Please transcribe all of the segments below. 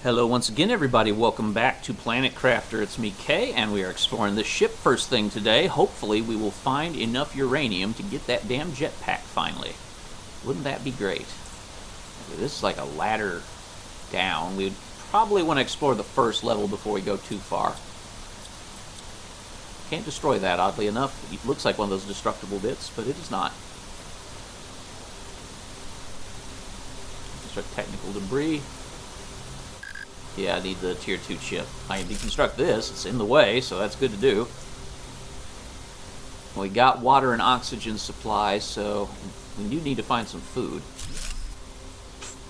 Hello once again, everybody. Welcome back to Planet Crafter. It's me, Kay, and we are exploring this ship first thing today. Hopefully we will find enough uranium to get that damn jetpack finally. Wouldn't that be great? Okay, this is like a ladder down. We'd probably want to explore the first level before we go too far. Can't destroy that, oddly enough. It looks like one of those destructible bits, but it is not. Destruct technical debris. Yeah, I need the tier 2 chip. I can deconstruct this. It's in the way, so that's good to do. We got water and oxygen supplies, so we do need to find some food.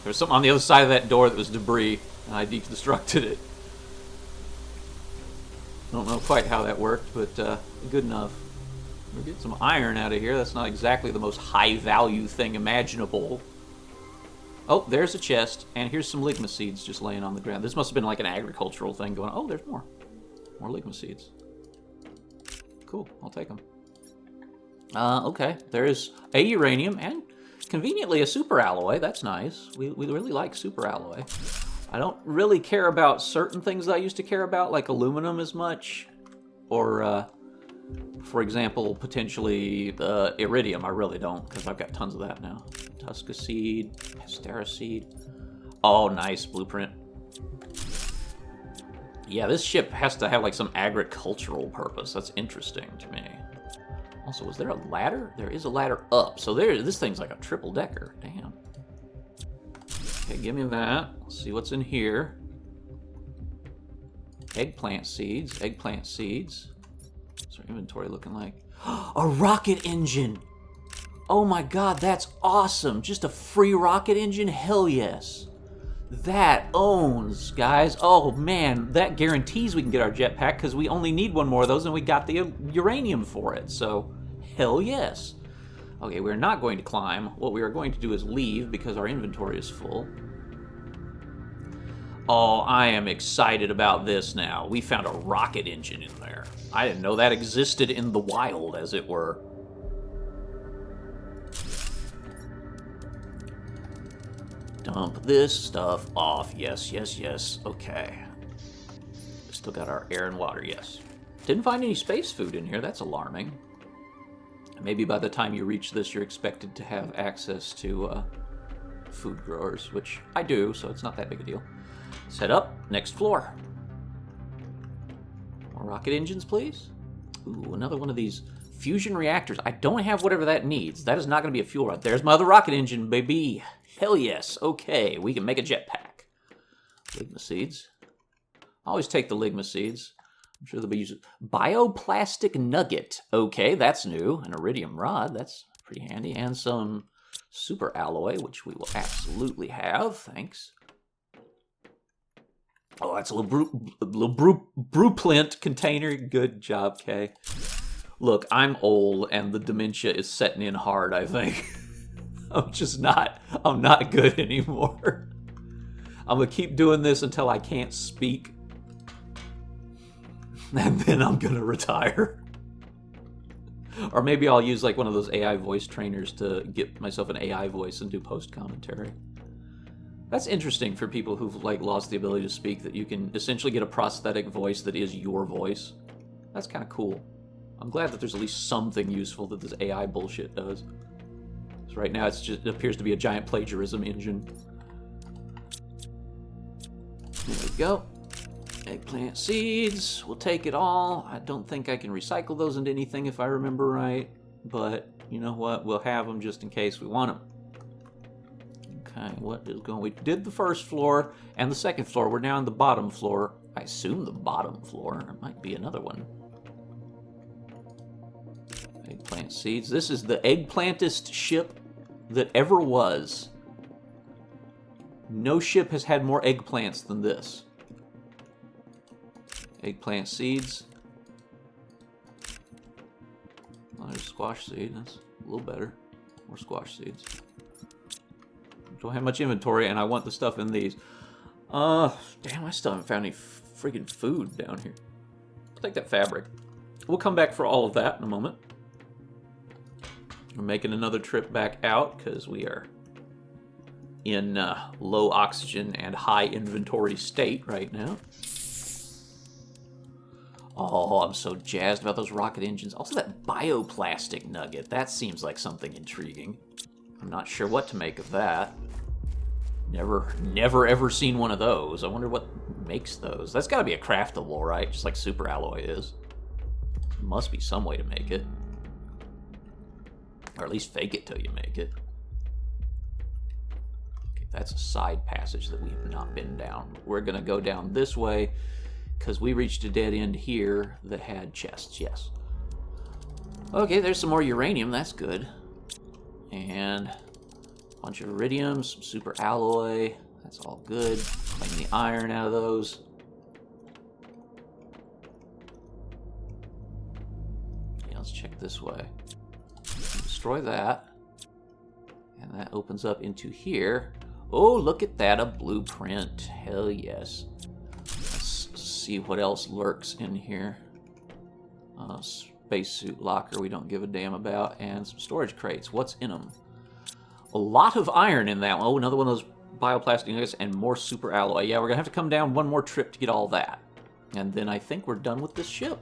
There was something on the other side of that door that was debris, and I deconstructed it. I don't know quite how that worked, but good enough. We'll get some iron out of here. That's not exactly the most high-value thing imaginable. Oh, there's a chest, and here's some ligma seeds just laying on the ground. This must have been like an agricultural thing going on. Oh, there's more. More ligma seeds. Cool, I'll take them. Okay, there is a uranium and conveniently a super alloy. That's nice. We really like super alloy. I don't really care about certain things that I used to care about, like aluminum as much. Or, for example, potentially iridium. I really don't, because I've got tons of that now. Tusca seed, Hestera seed. Oh, nice blueprint. Yeah, this ship has to have like some agricultural purpose. That's interesting to me. Also, was there a ladder? There is a ladder up. So this thing's like a triple decker. Damn. Okay, give me that. Let's see what's in here. Eggplant seeds. Eggplant seeds. What's our inventory looking like? A rocket engine! Oh my god, that's awesome! Just a free rocket engine? Hell yes. That owns, guys. Oh man, that guarantees we can get our jetpack because we only need one more of those and we got the uranium for it. So, hell yes. Okay, we're not going to climb. What we are going to do is leave because our inventory is full. Oh, I am excited about this now. We found a rocket engine in there. I didn't know that existed in the wild, as it were. Dump this stuff off. Yes, yes, yes. Okay. Still got our air and water, yes. Didn't find any space food in here. That's alarming. Maybe by the time you reach this, you're expected to have access to food growers, which I do, so it's not that big a deal. Set up. Next floor. More rocket engines, please. Ooh, another one of these fusion reactors. I don't have whatever that needs. That is not going to be a fuel rod. There's my other rocket engine, baby. Hell yes. Okay, we can make a jetpack. Ligma seeds. I always take the ligma seeds. I'm sure they'll be used. Bioplastic nugget. Okay, that's new. An iridium rod. That's pretty handy. And some super alloy, which we will absolutely have. Thanks. Oh, that's a little blueprint container. Good job, Kay. Look, I'm old, and the dementia is setting in hard, I think. I'm not good anymore. I'm going to keep doing this until I can't speak. And then I'm going to retire. Or maybe I'll use like one of those AI voice trainers to get myself an AI voice and do post-commentary. That's interesting for people who've like lost the ability to speak, that you can essentially get a prosthetic voice that is your voice. That's kind of cool. I'm glad that there's at least something useful that this AI bullshit does. So right now it appears to be a giant plagiarism engine. There we go. Eggplant seeds. We'll take it all. I don't think I can recycle those into anything if I remember right. But you know what? We'll have them just in case we want them. Okay, what is going? We did the first floor and the second floor. We're now on the bottom floor. I assume the bottom floor. There might be another one. Eggplant seeds. This is the eggplantest ship that ever was. No ship has had more eggplants than this. Eggplant seeds. Oh, there's squash seed. That's a little better. More squash seeds. Don't have much inventory, and I want the stuff in these. Damn, I still haven't found any friggin' food down here. I'll take that fabric. We'll come back for all of that in a moment. We're making another trip back out because we are in low oxygen and high inventory state right now. Oh, I'm so jazzed about those rocket engines. Also, that bioplastic nugget. That seems like something intriguing. I'm not sure what to make of that. Never ever seen one of those. I wonder what makes those. That's got to be a craftable, right? Just like super alloy is. Must be some way to make it. Or at least fake it till you make it. Okay, that's a side passage that we have not been down. We're going to go down this way because we reached a dead end here that had chests, yes. Okay, there's some more uranium. That's good. And a bunch of iridium, some super alloy. That's all good. Clean the iron out of those. Yeah, let's check this way. Destroy that. And that opens up into here. Oh, look at that, a blueprint. Hell yes. Let's see what else lurks in here. Spacesuit locker we don't give a damn about. And some storage crates. What's in them? A lot of iron in that one. Oh, another one of those bioplastic nuggets and more super alloy. Yeah, we're going to have to come down one more trip to get all that. And then I think we're done with this ship.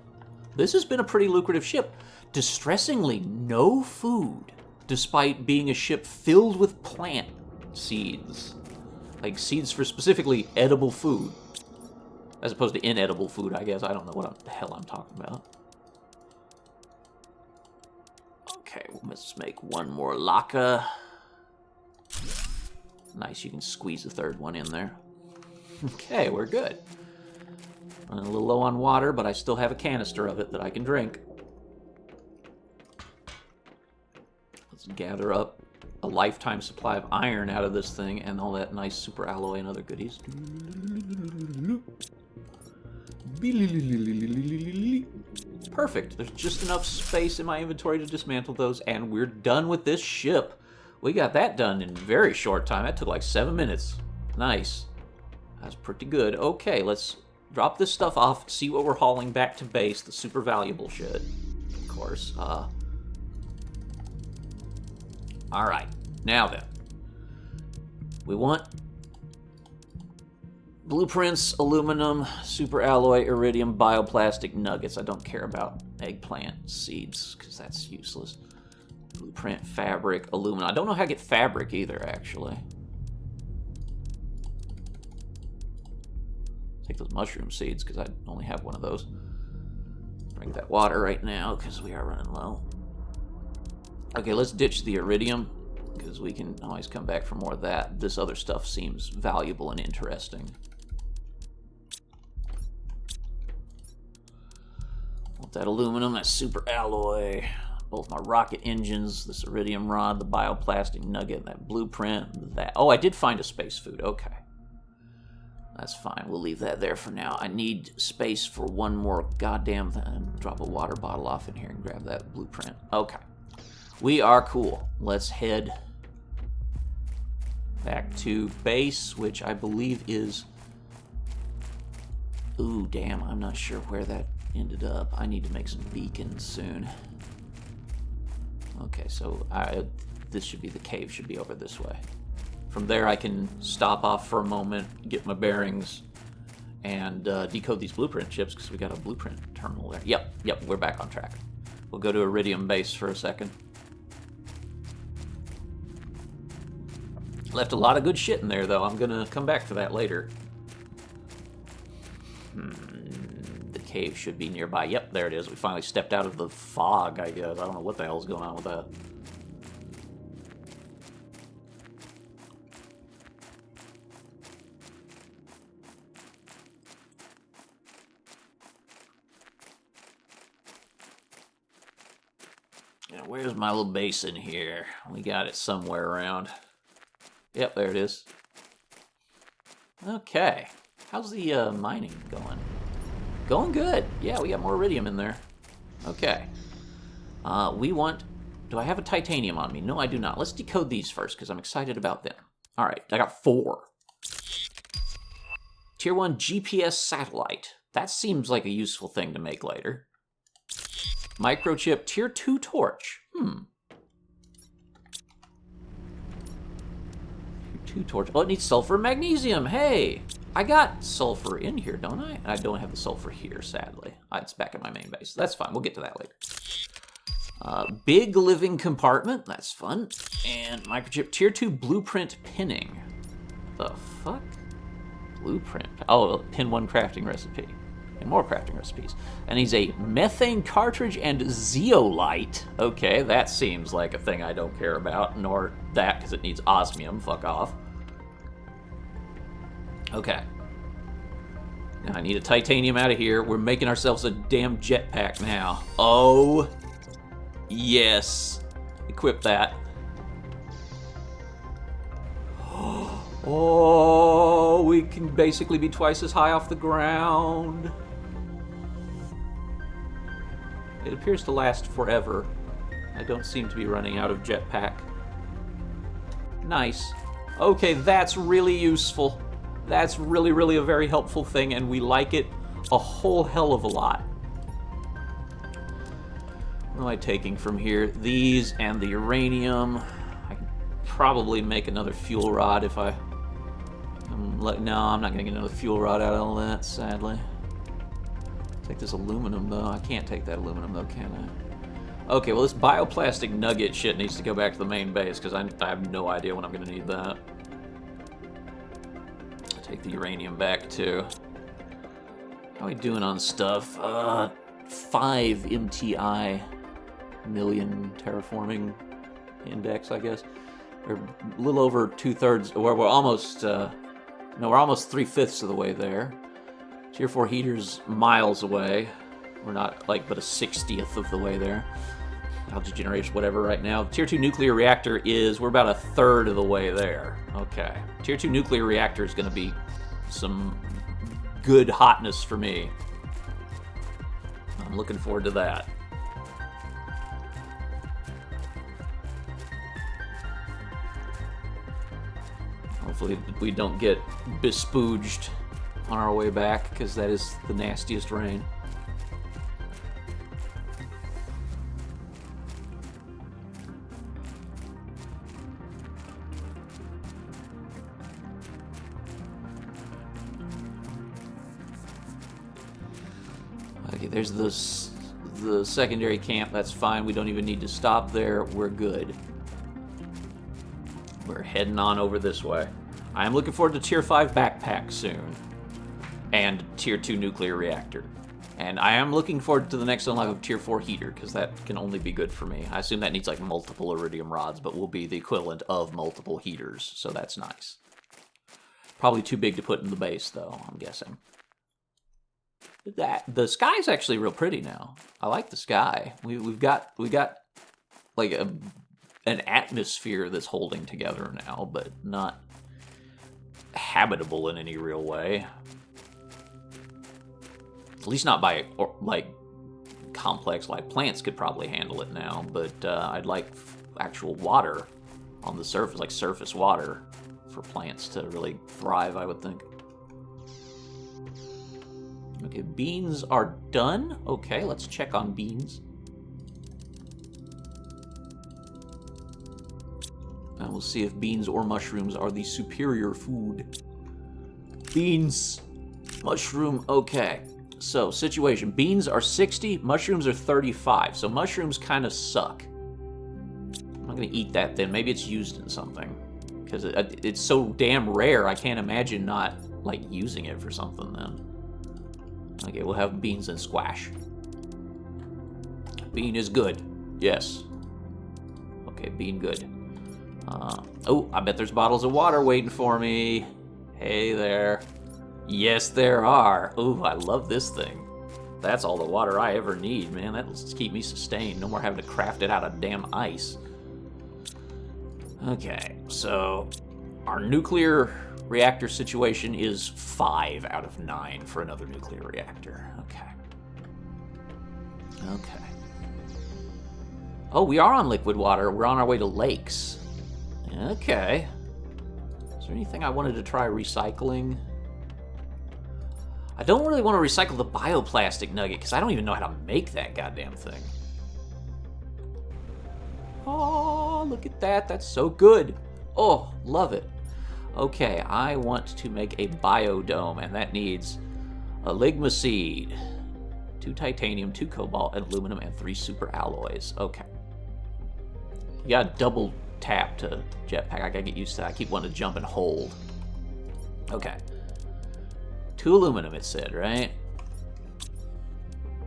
This has been a pretty lucrative ship. Distressingly, no food, despite being a ship filled with plant seeds. Like seeds for specifically edible food. As opposed to inedible food, I guess. I don't know what the hell I'm talking about. Okay, let's make one more locker. Nice, you can squeeze a third one in there. Okay, we're good. Running a little low on water, but I still have a canister of it that I can drink. Let's gather up a lifetime supply of iron out of this thing and all that nice super alloy and other goodies. Perfect. There's just enough space in my inventory to dismantle those, and we're done with this ship. We got that done in a very short time. That took like 7 minutes. Nice. That's pretty good. Okay, let's drop this stuff off, see what we're hauling back to base, the super valuable shit, of course. Alright, now then. We want blueprints, aluminum, super alloy, iridium, bioplastic nuggets. I don't care about eggplant seeds, because that's useless. Blueprint, fabric, aluminum. I don't know how to get fabric either, actually. Take those mushroom seeds, because I only have one of those. Drink that water right now, because we are running low. Okay, let's ditch the iridium, because we can always come back for more of that. This other stuff seems valuable and interesting. Want that aluminum, that super alloy, both my rocket engines, this iridium rod, the bioplastic nugget, that blueprint, that... Oh, I did find a space food. Okay. That's fine. We'll leave that there for now. I need space for one more goddamn thing. Drop a water bottle off in here and grab that blueprint. Okay. We are cool. Let's head back to base, which I believe is... Ooh, damn. I'm not sure where that ended up. I need to make some beacons soon. Okay, so this should be the cave. Should be over this way. From there, I can stop off for a moment, get my bearings, and decode these blueprint chips, because we got a blueprint terminal there. Yep, we're back on track. We'll go to Iridium base for a second. Left a lot of good shit in there, though. I'm going to come back for that later. The cave should be nearby. Yep, there it is. We finally stepped out of the fog, I guess. I don't know what the hell's going on with that. Yeah, where's my little base in here? We got it somewhere around. Yep, there it is. Okay. How's the mining going? Going good. Yeah, we got more iridium in there. Okay. We want... Do I have a titanium on me? No, I do not. Let's decode these first, because I'm excited about them. All right, I got 4. Tier 1 GPS satellite. That seems like a useful thing to make later. Microchip Tier 2 torch. Tier 2 torch. Oh, it needs sulfur and magnesium. Hey, I got sulfur in here, don't I? I don't have the sulfur here, sadly. It's back at my main base. That's fine. We'll get to that later. Big living compartment. That's fun. And microchip tier 2 blueprint pinning. The fuck? Blueprint. Oh, pin 1 crafting recipe. And more crafting recipes. And he's a methane cartridge and zeolite. Okay, that seems like a thing I don't care about, nor that because it needs osmium. Fuck off. Okay. Now I need a titanium out of here. We're making ourselves a damn jetpack now. Oh, yes. Equip that. Oh, we can basically be twice as high off the ground. It appears to last forever. I don't seem to be running out of jetpack. Nice. Okay, that's really useful. That's really, really a very helpful thing, and we like it a whole hell of a lot. What am I taking from here? These and the uranium. I can probably make another fuel rod if I... no, I'm not going to get another fuel rod out of all that, sadly. Take this aluminum, though. I can't take that aluminum, though, can I? Okay, well, this bioplastic nugget shit needs to go back to the main base, because I have no idea when I'm going to need that. I'll take the uranium back, too. How are we doing on stuff? 5 MTI million terraforming index, I guess. Or a little over 2/3, or we're almost, no, we're almost 3/5 of the way there. Tier 4 heaters miles away. We're not, like, but a 60th of the way there. Algae generation, whatever, right now. Tier 2 nuclear reactor is, we're about a 1/3 of the way there. Okay. Tier 2 nuclear reactor is going to be some good hotness for me. I'm looking forward to that. Hopefully we don't get bespooged on our way back, because that is the nastiest rain. Okay, there's the secondary camp. That's fine. We don't even need to stop there. We're good. We're heading on over this way. I am looking forward to Tier 5 backpack soon. And Tier 2 nuclear reactor. And I am looking forward to the next unlock of Tier 4 heater, because that can only be good for me. I assume that needs like multiple iridium rods, but will be the equivalent of multiple heaters, so that's nice. Probably too big to put in the base, though, I'm guessing. The sky's actually real pretty now. I like the sky. We've got like an atmosphere that's holding together now, but not habitable in any real way. At least not by, like, complex life. Plants could probably handle it now, but I'd like actual water on the surface, like surface water, for plants to really thrive, I would think. Okay, beans are done. Okay, let's check on beans. And we'll see if beans or mushrooms are the superior food. Beans, mushroom, okay. So, situation. Beans are 60, mushrooms are 35. So mushrooms kind of suck. I'm not going to eat that then. Maybe it's used in something. Because it's so damn rare, I can't imagine not, like, using it for something then. Okay, we'll have beans and squash. Bean is good. Yes. Okay, bean good. Oh, I bet there's bottles of water waiting for me. Hey there. Yes, there are. Ooh, I love this thing. That's all the water I ever need, man. That'll keep me sustained. No more having to craft it out of damn ice. Okay, so our nuclear reactor situation is 5 out of 9 for another nuclear reactor. Okay. Okay. Oh, we are on liquid water. We're on our way to lakes. Okay. Is there anything I wanted to try recycling? I don't really want to recycle the bioplastic nugget, because I don't even know how to make that goddamn thing. Oh, look at that. That's so good. Oh, love it. Okay, I want to make a biodome, and that needs a ligma seed, 2 titanium, 2 cobalt, and aluminum, and 3 super alloys. Okay. You gotta double tap to jetpack. I gotta get used to that. I keep wanting to jump and hold. Okay. 2 aluminum, it said, right?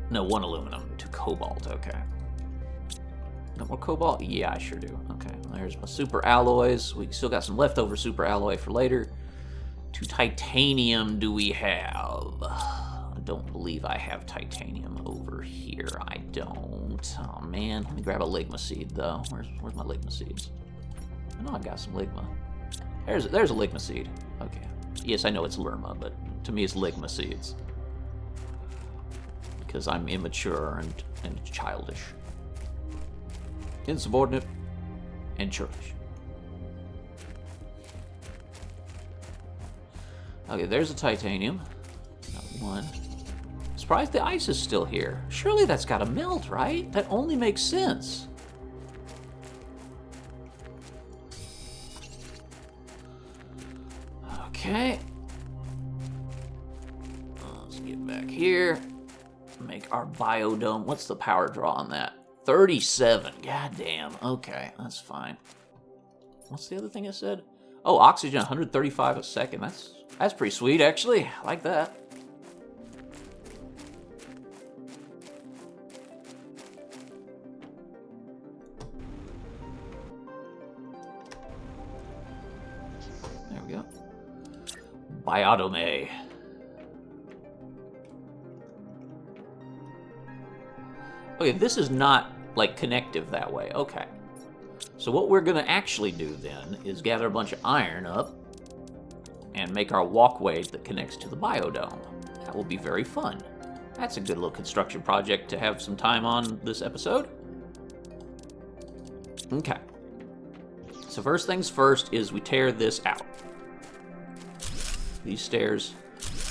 No, 1 aluminum, 2 cobalt. Okay. No more cobalt? Yeah, I sure do. Okay, there's my super alloys. We still got some leftover super alloy for later. 2 titanium do we have? I don't believe I have titanium over here. I don't. Oh, man. Let me grab a ligma seed, though. Where's my ligma seeds? I know I've got some ligma. There's a ligma seed. Okay. Yes, I know it's lerma, but to me it's ligma seeds. Because I'm immature and childish. Insubordinate and churlish. Okay, there's a titanium. Got 1. Surprised the ice is still here. Surely that's got to melt, right? That only makes sense. Okay. Let's get back here. Make our biodome. What's the power draw on that? 37. God damn. Okay, that's fine. What's the other thing it said? Oh, oxygen 135 a second. That's pretty sweet, actually. I like that. There we go. Biodome. Okay, this is not, like, connective that way. Okay. So what we're going to actually do, then, is gather a bunch of iron up and make our walkway that connects to the biodome. That will be very fun. That's a good little construction project to have some time on this episode. Okay. So first things first is we tear this out. These stairs,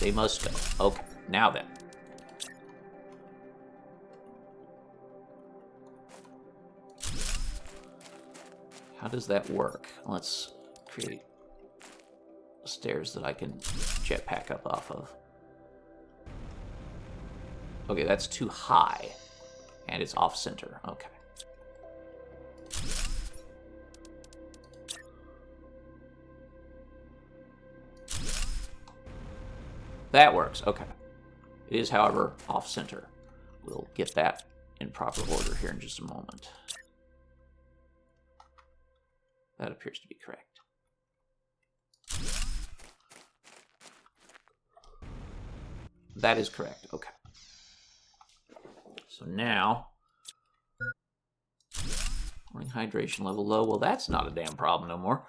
they must go. Okay, now then. How does that work? Let's create stairs that I can jetpack up off of. Okay, that's too high. And it's off-center. Okay. That works. Okay. It is, however, off-center. We'll get that in proper order here in just a moment. That appears to be correct. That is correct. Okay. So now, morning hydration level low. Well, that's not a damn problem no more.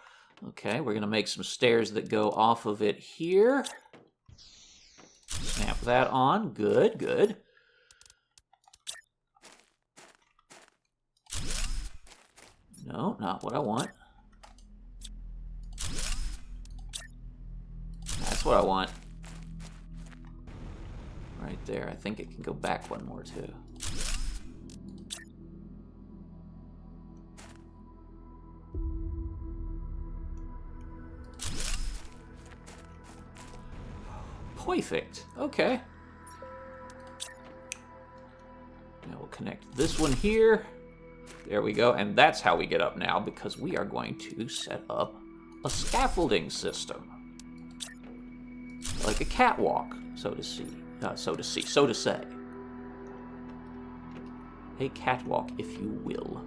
Okay, we're going to make some stairs that go off of it here. Snap that on. Good, good. No, not what I want. That's what I want. Right there. I think it can go back one more, too. Perfect. Okay. Now we'll connect this one here. There we go. And that's how we get up now, because we are going to set up a scaffolding system. Like a catwalk, so to say. A catwalk, if you will.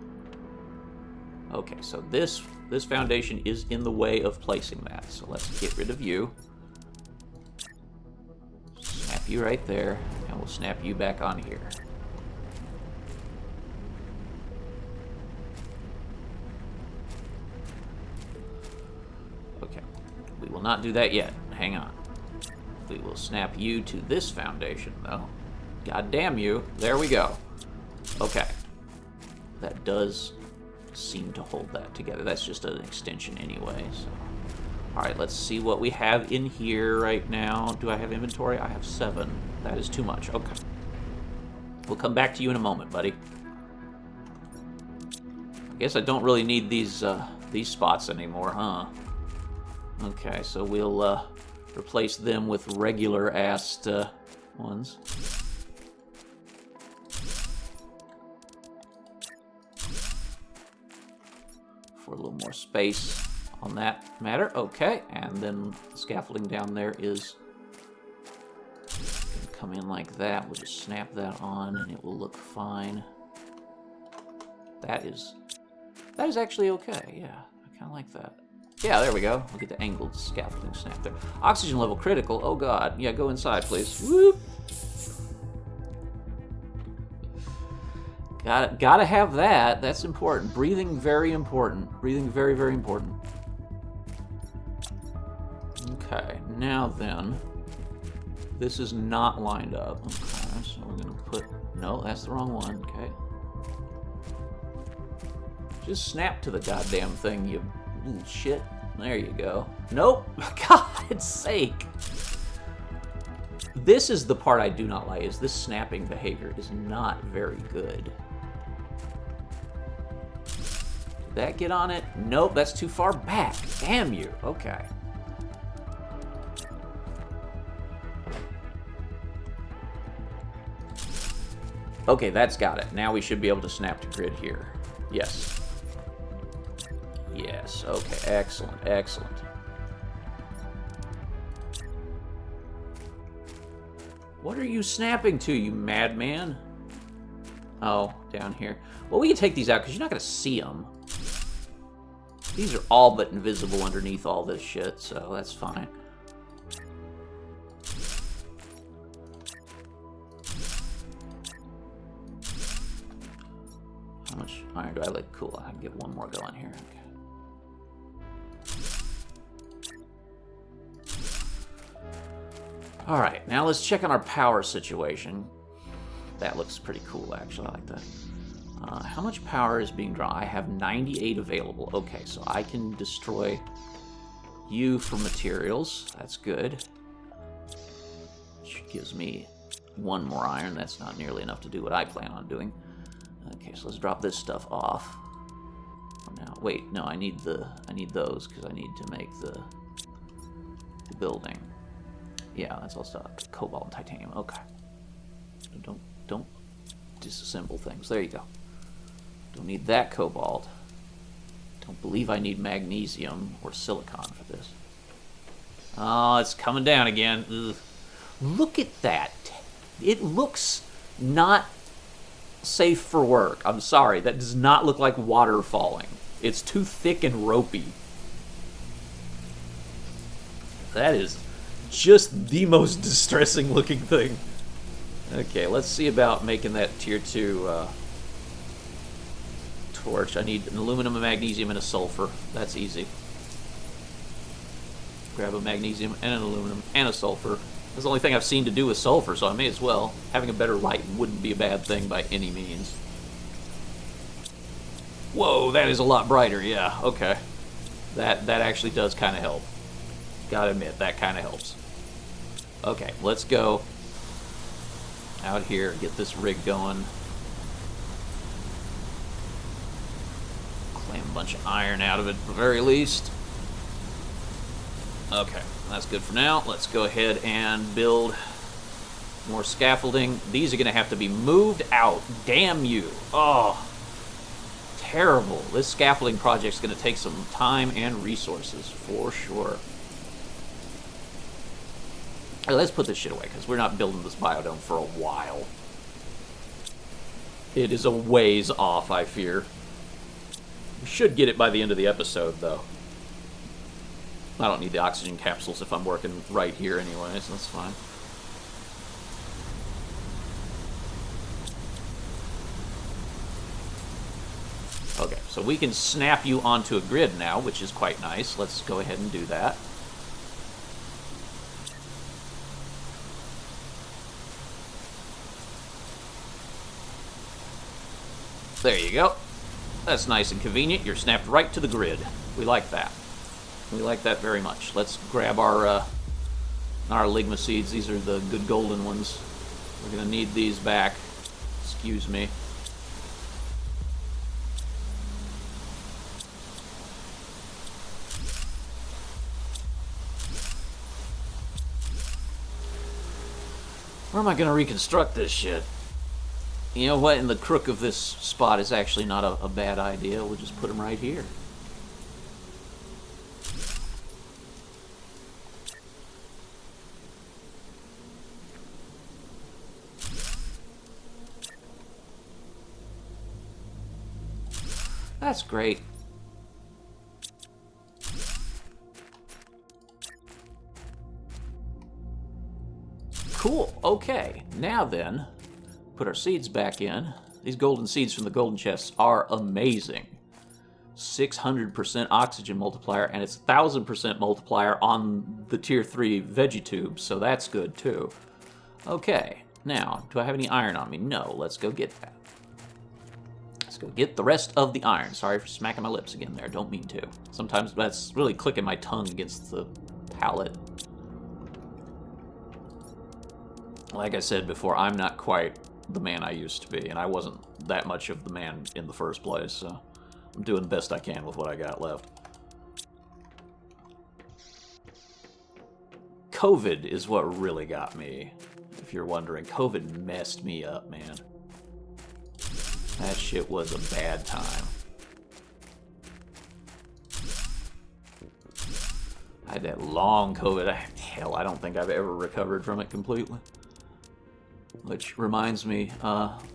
Okay, so this foundation is in the way of placing that. So let's get rid of you. Snap you right there, and we'll snap you back on here. Okay, we will not do that yet. Hang on. We will snap you to this foundation, though. God damn you. There we go. Okay. That does seem to hold that together. That's just an extension anyway, so. Alright, let's see what we have in here right now. Do I have inventory? I have 7. That is too much. Okay. We'll come back to you in a moment, buddy. I guess I don't really need these spots anymore, huh? Okay, so we'll replace them with regular-assed ones. For a little more space on that matter. Okay, and then the scaffolding down there is gonna come in like that. We'll just snap that on and it will look fine. That is actually okay, yeah. I kinda like that. Yeah, there we go. We'll get the angled scaffolding snap there. Oxygen level critical. Oh god. Yeah, go inside, please. Whoop. Gotta have that. That's important. Breathing, very important. Breathing, very, very important. Okay, now then. This is not lined up. Okay, so we're gonna put... No, that's the wrong one. Okay. Just snap to the goddamn thing, you little shit. There you go. Nope. God's sake. This is the part I do not like, is this snapping behavior is not very good. Did that get on it? Nope, that's too far back. Damn you. Okay. Okay, that's got it. Now we should be able to snap to grid here. Yes. Yes, okay, excellent, excellent. What are you snapping to, you madman? Oh, down here. Well, we can take these out because you're not going to see them. These are all but invisible underneath all this shit, so that's fine. How much iron do I like? Cool, I can get one more going here. Okay. Alright, now let's check on our power situation. That looks pretty cool, actually. I like that. How much power is being drawn? I have 98 available. Okay, so I can destroy you for materials. That's good. Which gives me one more iron. That's not nearly enough to do what I plan on doing. Okay, so let's drop this stuff off. Now, wait, no, I need those because I need to make the building. Yeah, that's also cobalt and titanium. Okay. Don't disassemble things. There you go. Don't need that cobalt. Don't believe I need magnesium or silicon for this. Oh, it's coming down again. Ugh. Look at that. It looks not safe for work. I'm sorry. That does not look like water falling. It's too thick and ropey. That is just the most distressing looking thing. Okay, let's see about making that tier 2 torch. I need an aluminum, a magnesium, and a sulfur. That's easy. Grab a magnesium and an aluminum and a sulfur. That's the only thing I've seen to do with sulfur, so I may as well. Having a better light wouldn't be a bad thing by any means. Whoa, that is a lot brighter, yeah, okay. That actually does kind of help. Gotta admit, that kind of helps. Okay, let's go out here, get this rig going. Claim a bunch of iron out of it at the very least. Okay, that's good for now. Let's go ahead and build more scaffolding. These are going to have to be moved out. Damn you. Oh, terrible. This scaffolding project's going to take some time and resources for sure. Right, let's put this shit away, because we're not building this biodome for a while. It is a ways off, I fear. We should get it by the end of the episode, though. I don't need the oxygen capsules if I'm working right here anyway, so that's fine. Okay, so we can snap you onto a grid now, which is quite nice. Let's go ahead and do that. There you go. That's nice and convenient. You're snapped right to the grid. We like that. We like that very much. Let's grab our ligma seeds. These are the good golden ones. We're going to need these back. Excuse me. Where am I going to reconstruct this shit? You know what? In the crook of this spot is actually not a bad idea. We'll just put them right here. That's great. Cool. Okay. Now then, put our seeds back in. These golden seeds from the golden chests are amazing. 600% oxygen multiplier, and it's 1000% multiplier on the tier 3 veggie tubes, so that's good too. Okay. Now, do I have any iron on me? No. Let's go get that. Let's go get the rest of the iron. Sorry for smacking my lips again there. Don't mean to. Sometimes that's really clicking my tongue against the palate. Like I said before, I'm not quite the man I used to be, and I wasn't that much of the man in the first place, so I'm doing the best I can with what I got left. COVID is what really got me, if you're wondering. COVID messed me up, man. That shit was a bad time. I had that long COVID. Hell, I don't think I've ever recovered from it completely. Which reminds me,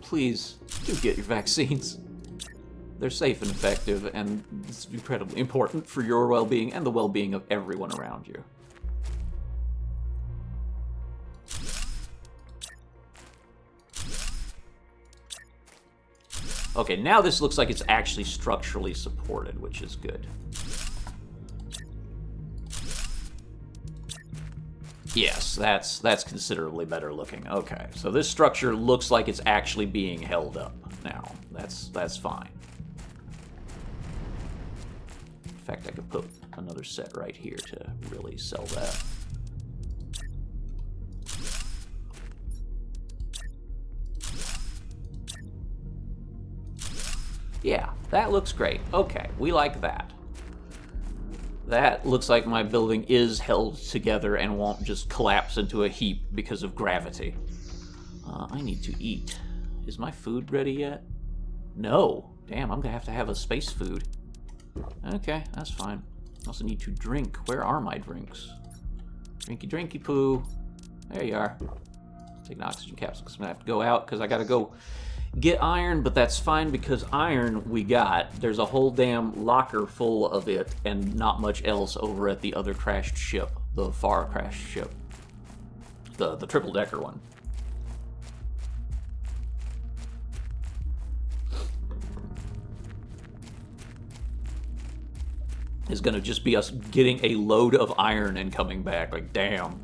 please do get your vaccines. They're safe and effective, and it's incredibly important for your well-being and the well-being of everyone around you. Okay, now this looks like it's actually structurally supported, which is good. Yes, that's considerably better looking. Okay, so this structure looks like it's actually being held up now. That's fine. In fact, I could put another set right here to really sell that. Yeah, that looks great. Okay, we like that. That looks like my building is held together and won't just collapse into a heap because of gravity. I need to eat. Is my food ready yet? No. Damn, I'm gonna have to have a space food. Okay, that's fine. I also need to drink. Where are my drinks? Drinky drinky poo. There you are. Take an oxygen capsule because I'm gonna have to go out because I gotta go get iron, but that's fine because iron we got. There's a whole damn locker full of it and not much else over at the other crashed ship, the far crashed ship. The triple-decker one. Is gonna just be us getting a load of iron and coming back. Like, damn.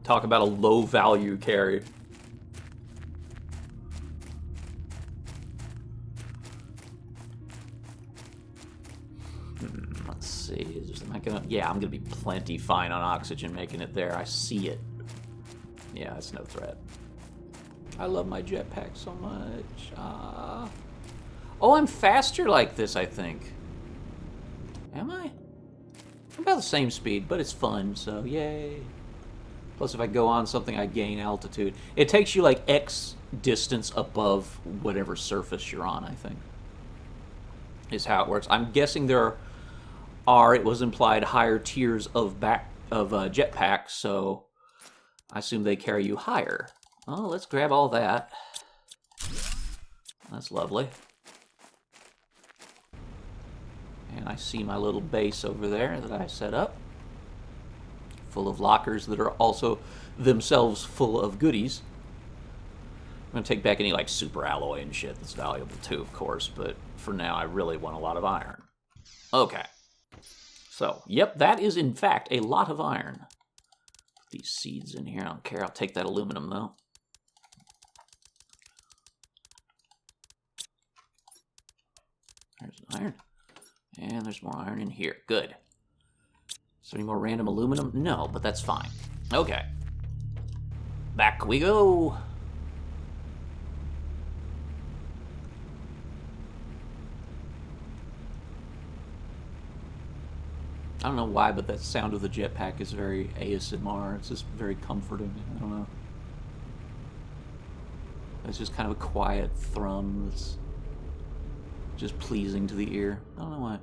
Talk about a low-value carry. Let's see. Am I gonna? Yeah, I'm gonna be plenty fine on oxygen making it there. I see it. Yeah, it's no threat. I love my jetpack so much. Oh, I'm faster like this, I think. Am I? I'm about the same speed, but it's fun, so yay. Plus, if I go on something, I gain altitude. It takes you like X distance above whatever surface you're on, I think. Is how it works. I'm guessing there are, it was implied, higher tiers of jetpacks, so I assume they carry you higher. Oh, let's grab all that. That's lovely. And I see my little base over there that I set up, full of lockers that are also themselves full of goodies. I'm going to take back any like super alloy and shit that's valuable too, of course, but for now I really want a lot of iron. Okay. So, yep, that is in fact a lot of iron. Put these seeds in here, I don't care, I'll take that aluminum though. There's iron. And there's more iron in here. Good. Is there any more random aluminum? No, but that's fine. Okay. Back we go. I don't know why, but that sound of the jetpack is very ASMR. It's just very comforting. I don't know. It's just kind of a quiet thrum that's just pleasing to the ear. I don't know why.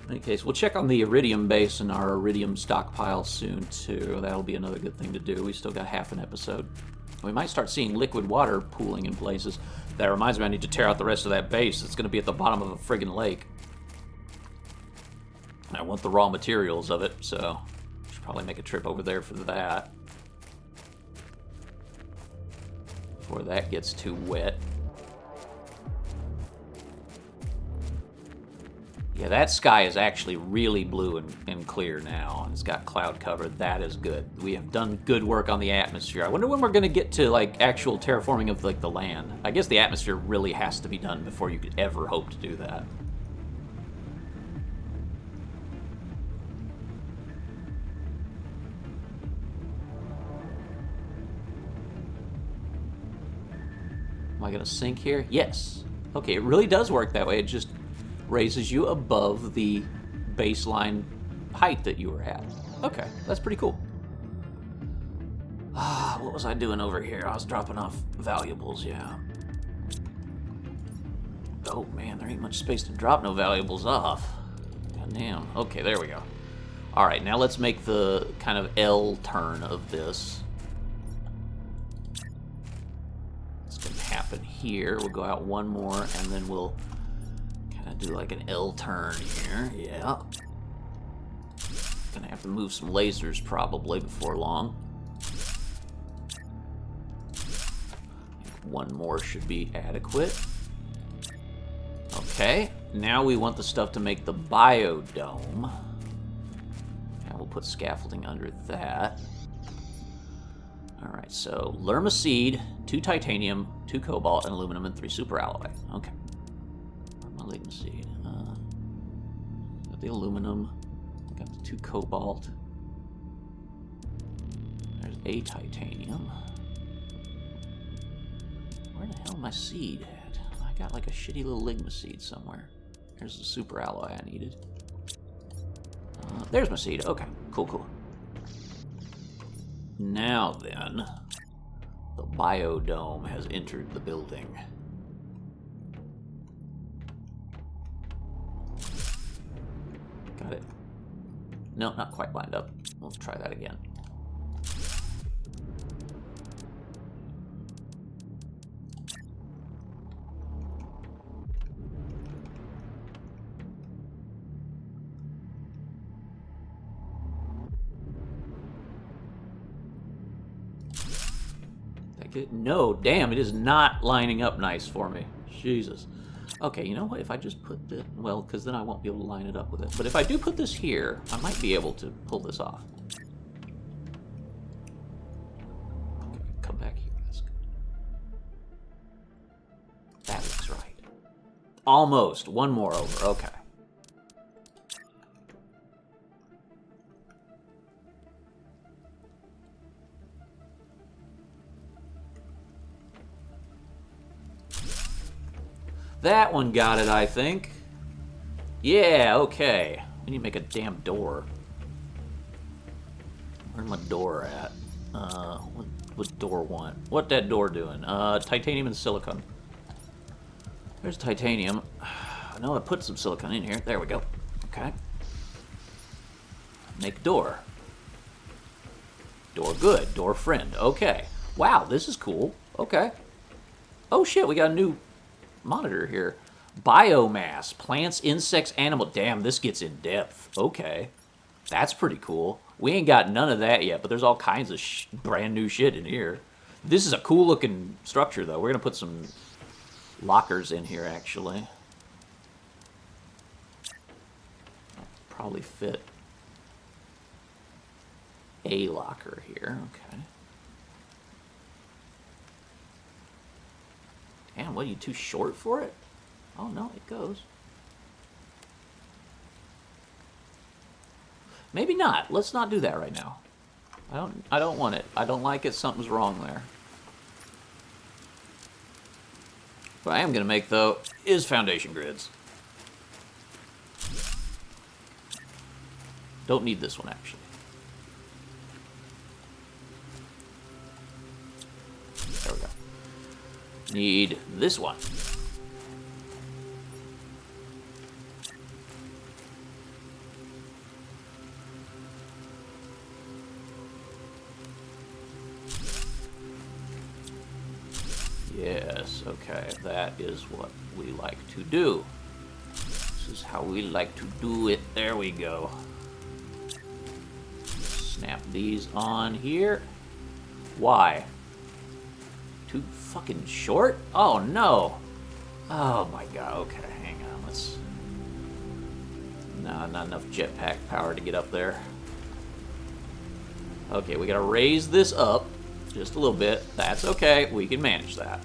In any case, we'll check on the iridium base and our iridium stockpile soon, too. That'll be another good thing to do. We still got half an episode. We might start seeing liquid water pooling in places. That reminds me, I need to tear out the rest of that base. It's going to be at the bottom of a friggin' lake. I want the raw materials of it, so I should probably make a trip over there for that. Before that gets too wet. Yeah, that sky is actually really blue and clear now. It's got cloud cover. That is good. We have done good work on the atmosphere. I wonder when we're going to get to, like, actual terraforming of, like, the land. I guess the atmosphere really has to be done before you could ever hope to do that. Am I going to sink here? Yes. Okay, it really does work that way. It just raises you above the baseline height that you were at. Okay, that's pretty cool. What was I doing over here? I was dropping off valuables, yeah. Oh man, there ain't much space to drop no valuables off. God damn. Okay, there we go. Alright, now let's make the kind of L turn of this. It's gonna happen here. We'll go out one more and then we'll do like an L turn here, yeah. Gonna have to move some lasers probably before long. One more should be adequate. Okay, now we want the stuff to make the biodome. And we'll put scaffolding under that. Alright, so Lerma seed, 2 titanium, 2 cobalt, and aluminum, and 3 super alloy. Okay. Ligma seed. Got the aluminum. Got the 2 cobalt. There's a titanium. Where the hell is my seed at? I got like a shitty little ligma seed somewhere. There's the super alloy I needed. There's my seed. Okay, cool. Now then, the biodome has entered the building. Got it. No, not quite lined up. We'll try that again. No, damn, it is not lining up nice for me. Jesus. Okay, you know what? If I just put the... Well, because then I won't be able to line it up with it. But if I do put this here, I might be able to pull this off. Okay, come back here. That's good. That looks right. Almost. One more over. Okay. That one got it, I think. Yeah, okay. We need to make a damn door. Where's my door at? What door want? What that door doing? Titanium and silicon. There's titanium. I know I put some silicon in here. There we go. Okay. Make door. Door good. Door friend. Okay. Wow, this is cool. Okay. Oh shit, we got a new monitor here. Biomass. Plants, insects, animal. Damn, this gets in depth. Okay. That's pretty cool. We ain't got none of that yet, but there's all kinds of brand new shit in here. This is a cool looking structure, though. We're going to put some lockers in here, actually. Probably fit a locker here. Okay. Damn, what, are you too short for it? Oh, no, it goes. Maybe not. Let's not do that right now. I don't want it. I don't like it. Something's wrong there. What I am going to make, though, is foundation grids. Don't need this one, actually. There we go. Need this one. Yes, okay, that is what we like to do. This is how we like to do it. There we go. Snap these on here. Why? Too fucking short? Oh no. Oh my god, okay, hang on, let's... No, not enough jetpack power to get up there. Okay, we gotta raise this up just a little bit. That's okay, we can manage that.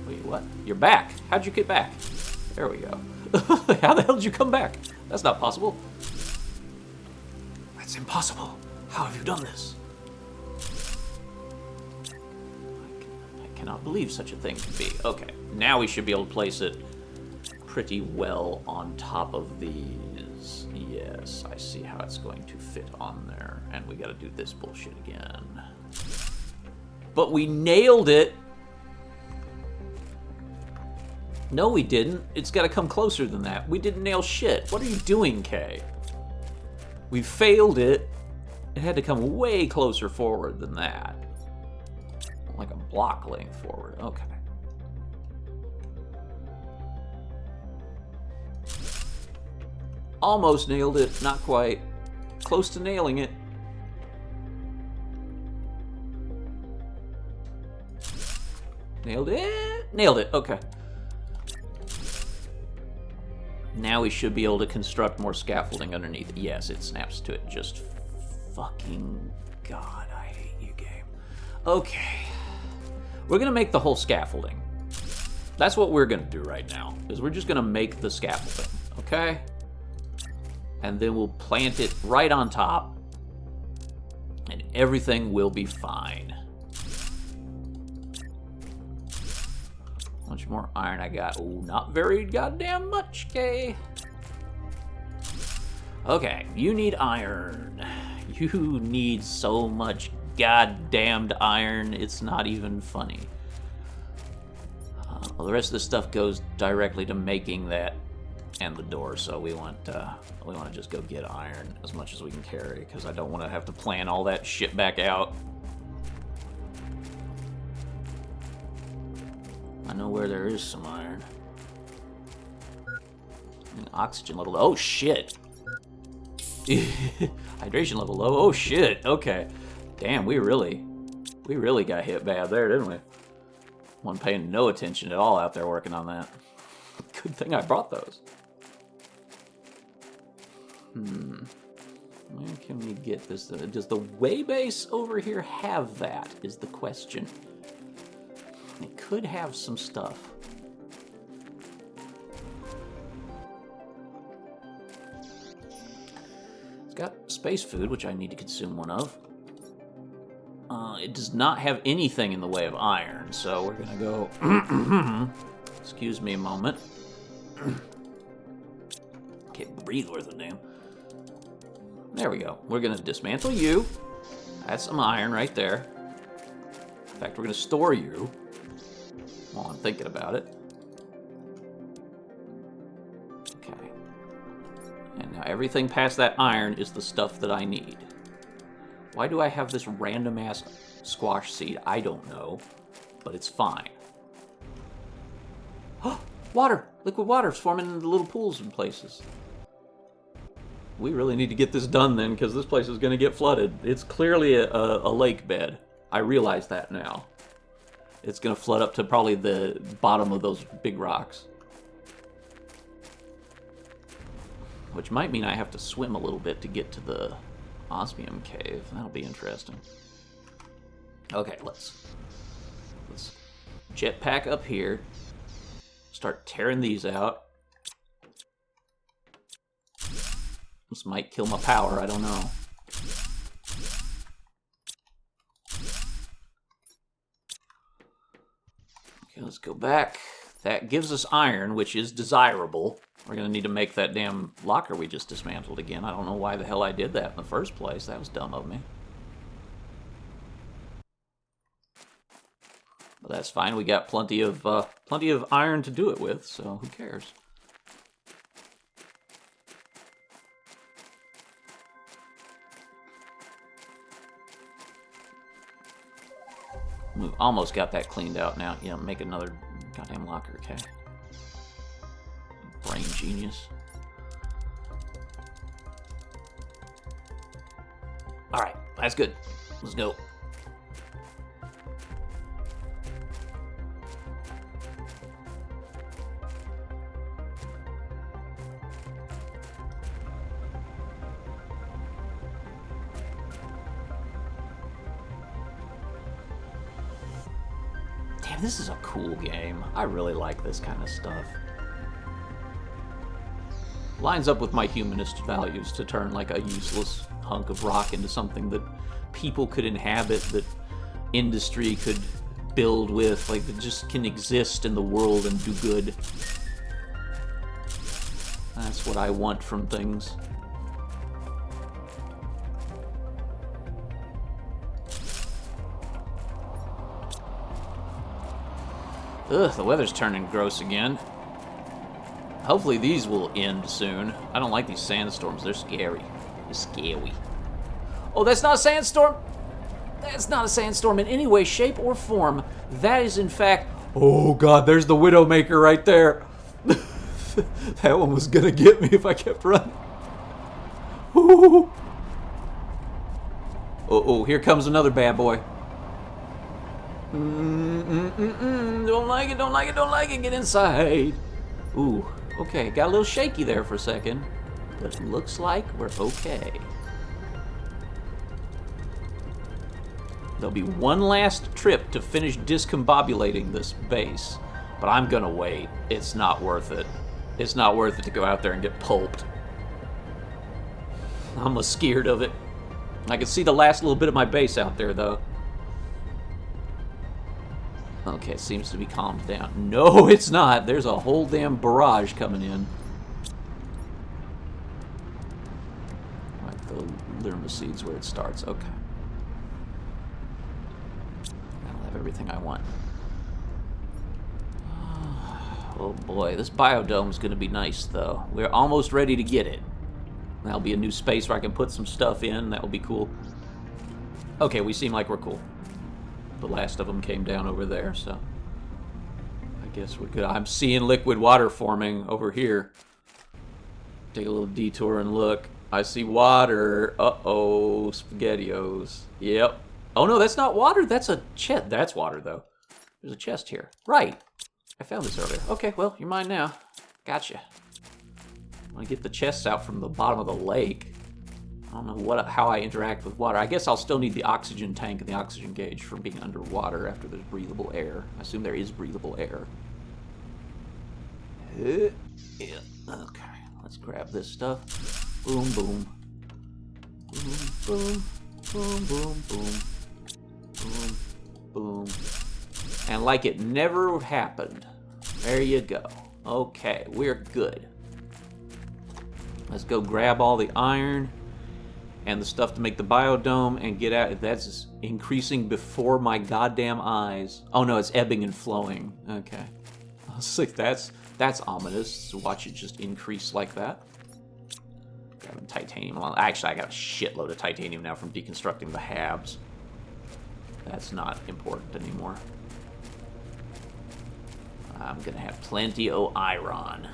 Wait, what? You're back. How'd you get back? There we go. How the hell did you come back? That's not possible. That's impossible. How have you done this? I cannot believe such a thing could be. Okay, now we should be able to place it pretty well on top of these. Yes, I see how it's going to fit on there. And we gotta do this bullshit again. But we nailed it! No, we didn't. It's gotta come closer than that. We didn't nail shit. What are you doing, Kay? We failed it. It had to come way closer forward than that. Like a block length forward. Okay. Almost nailed it. Not quite. Close to nailing it. Nailed it. Nailed it. Okay. Now we should be able to construct more scaffolding underneath. Yes, it snaps to it. Just fucking God, I hate you, game. Okay. We're gonna make the whole scaffolding. That's what we're gonna do right now, is we're just gonna make the scaffolding, okay? And then we'll plant it right on top, and everything will be fine. How much more iron I got? Oh, not very goddamn much, okay? Okay, you need iron. You need so much goddamned iron, it's not even funny. Well, the rest of the stuff goes directly to making that and the door, so we want to just go get iron as much as we can carry, because I don't want to have to plan all that shit back out. I know where there is some iron. And oxygen level. Oh shit! Hydration level low. Oh shit. Okay. Damn, we really got hit bad there, didn't we? Wasn't paying no attention at all out there working on that. Good thing I brought those. Where can we get this? Does the way base over here have that, is the question. It could have some stuff. It's got space food, which I need to consume one of. It does not have anything in the way of iron, so we're gonna go... Excuse me a moment. Can't breathe worth a damn. There we go. We're gonna dismantle you. That's some iron right there. In fact, we're gonna store you while I'm thinking about it. Okay. And now everything past that iron is the stuff that I need. Why do I have this random ass squash seed? I don't know, but it's fine. Water! Liquid water is forming in the little pools in places. We really need to get this done then, because this place is going to get flooded. It's clearly a lake bed. I realize that now. It's going to flood up to probably the bottom of those big rocks. Which might mean I have to swim a little bit to get to the osmium cave. That'll be interesting. Okay, let's jetpack up here. Start tearing these out. This might kill my power, I don't know. Okay, let's go back. That gives us iron, which is desirable. We're gonna need to make that damn locker we just dismantled again. I don't know why the hell I did that in the first place. That was dumb of me. But that's fine. We got plenty of iron to do it with, so who cares? We almost got that cleaned out now. Yeah, make another goddamn locker, okay? Brain genius. Alright, that's good. Let's go. Damn, this is a cool game. I really like this kind of stuff. Lines up with my humanist values to turn like a useless hunk of rock into something that people could inhabit, that industry could build with, like that just can exist in the world and do good. That's what I want from things. Ugh, the weather's turning gross again. Hopefully these will end soon. I don't like these sandstorms. They're scary. They're scary. Oh, that's not a sandstorm! That's not a sandstorm in any way, shape, or form. That is, in fact... Oh, God, there's the Widowmaker right there. That one was gonna get me if I kept running. Ooh. Oh, here comes another bad boy. Don't like it, don't like it, don't like it. Get inside. Ooh, okay. Got a little shaky there for a second. But it looks like we're okay. There'll be one last trip to finish discombobulating this base. But I'm gonna wait. It's not worth it. It's not worth it to go out there and get pulped. I'm scared of it. I can see the last little bit of my base out there, though. Okay, it seems to be calmed down. No, it's not. There's a whole damn barrage coming in. Right, the Lerma-seeds where it starts. Okay. I'll have everything I want. Oh boy, this biodome's gonna be nice, though. We're almost ready to get it. That'll be a new space where I can put some stuff in. That will be cool. Okay, we seem like we're cool. The last of them came down over there, so I guess we're good. I'm seeing liquid water forming over here. Take a little detour and look. I see water. Uh-oh, SpaghettiOs. Yep. Oh no, that's not water. That's a chest. That's water, though. There's a chest here. Right. I found this earlier. Okay, well, you're mine now. Gotcha. I want to get the chests out from the bottom of the lake. I don't know how I interact with water. I guess I'll still need the oxygen tank and the oxygen gauge from being underwater after there's breathable air. I assume there is breathable air. Yeah. Okay, let's grab this stuff. Boom, boom. Boom, boom. Boom, boom, boom. Boom, boom. And like it never happened. There you go. Okay, we're good. Let's go grab all the iron and the stuff to make the biodome and get out. That's increasing before my goddamn eyes. Oh no, it's ebbing and flowing. Okay. I was like, that's ominous to watch it just increase like that. Grabbing titanium. Actually, I got a shitload of titanium now from deconstructing the habs. That's not important anymore. I'm gonna have plenty of iron.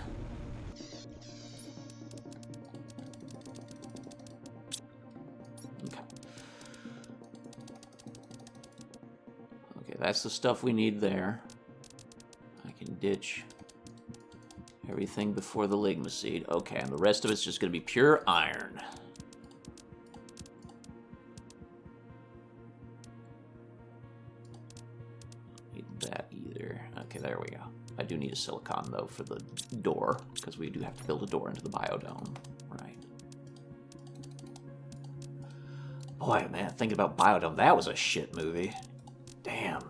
Okay, that's the stuff we need there. I can ditch everything before the ligma seed. Okay, and the rest of it's just gonna be pure iron. Need that either. Okay, there we go. I do need a silicon, though, for the door, because we do have to build a door into the biodome. Right. Boy, man, thinking about Biodome, that was a shit movie. Damn.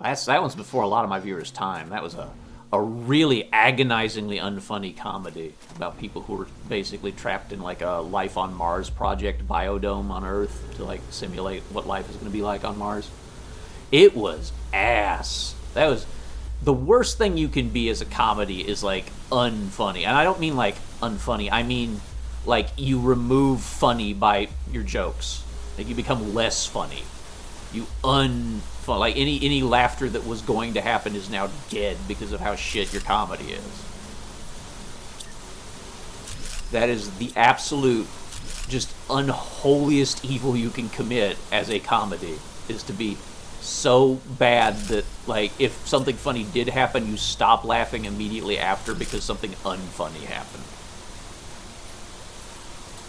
That one's before a lot of my viewers' time. That was a a really agonizingly unfunny comedy about people who were basically trapped in like a life on Mars project biodome on Earth to like simulate what life is going to be like on Mars. It was ass. That was the worst thing you can be as a comedy is like unfunny. And I don't mean like unfunny. I mean like you remove funny by your jokes. Like you become less funny. You like any laughter that was going to happen is now dead because of how shit your comedy is. That is the absolute, just unholiest evil you can commit as a comedy, is to be so bad that, like, if something funny did happen, you stop laughing immediately after because something unfunny happened.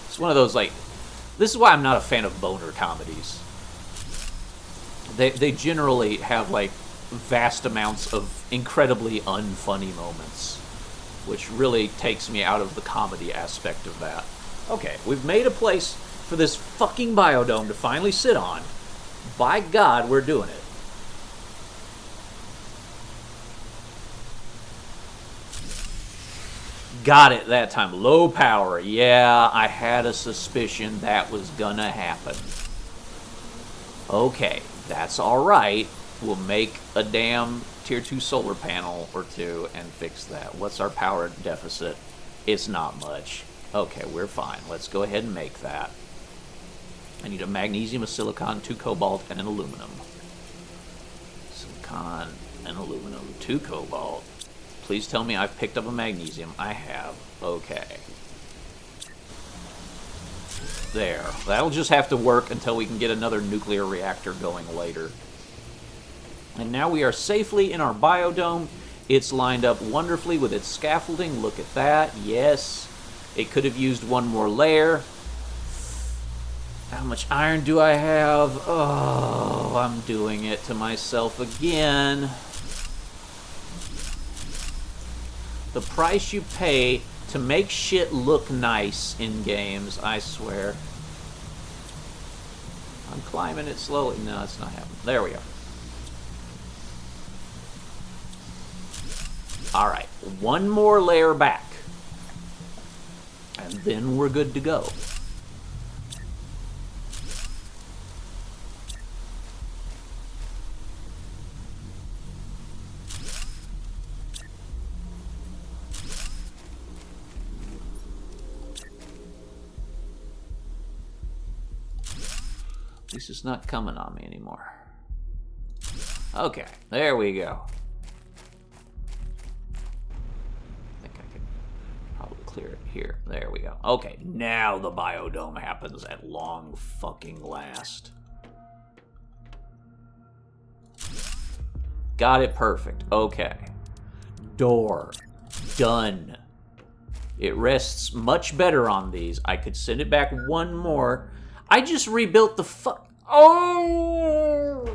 It's one of those, like, this is why I'm not a fan of boner comedies. They generally have, like, vast amounts of incredibly unfunny moments, which really takes me out of the comedy aspect of that. Okay, we've made a place for this fucking biodome to finally sit on. By God, we're doing it. Got it that time. Low power. Yeah, I had a suspicion that was gonna happen. Okay, that's alright. We'll make a damn tier 2 solar panel or two and fix that. What's our power deficit? It's not much. Okay, we're fine. Let's go ahead and make that. I need a magnesium, a silicon, 2 cobalt, and an aluminum. Silicon and aluminum, 2 cobalt. Please tell me I've picked up a magnesium. I have. Okay. There. That'll just have to work until we can get another nuclear reactor going later. And now we are safely in our biodome. It's lined up wonderfully with its scaffolding. Look at that. Yes. It could have used one more layer. How much iron do I have? Oh, I'm doing it to myself again. The price you pay to make shit look nice in games, I swear. I'm climbing it slowly. No, it's not happening. There we go. Alright, one more layer back. And then we're good to go. At least it's not coming on me anymore. Okay, there we go. I think I can probably clear it here. There we go. Okay, now the biodome happens at long fucking last. Got it perfect. Okay. Door. Done. It rests much better on these. I could send it back one more. I just rebuilt the Oh!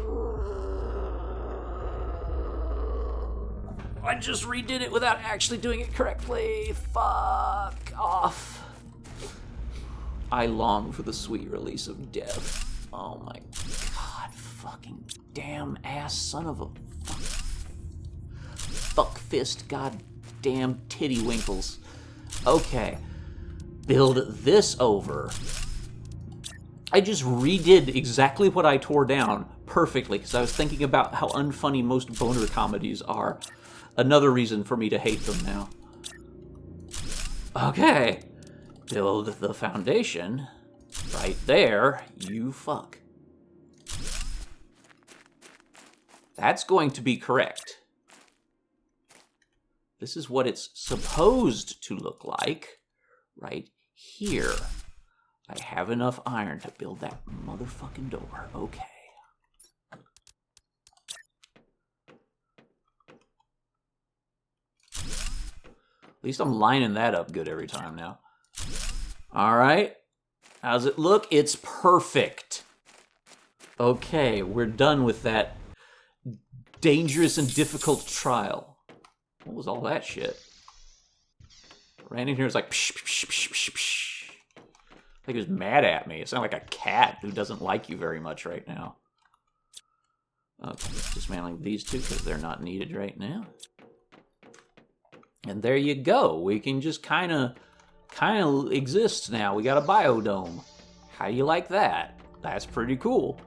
I just redid it without actually doing it correctly. Fuck off. I long for the sweet release of death. Oh my God. Fucking damn ass son of a fuck fist. Goddamn titty winkles. Okay. Build this over. I just redid exactly what I tore down perfectly because I was thinking about how unfunny most boner comedies are. Another reason for me to hate them now. Okay. Build the foundation. Right there. You fuck. That's going to be correct. This is what it's supposed to look like. Right here. I have enough iron to build that motherfucking door. Okay. At least I'm lining that up good every time now. Alright. How's it look? It's perfect. Okay, we're done with that dangerous and difficult trial. What was all that shit? Ran in here, was like, psh, psh, psh, psh, psh. Like he was mad at me. It sounded like a cat who doesn't like you very much right now. Okay, dismantling these two because they're not needed right now. And there you go. We can just kind of exist now. We got a biodome. How do you like that? That's pretty cool.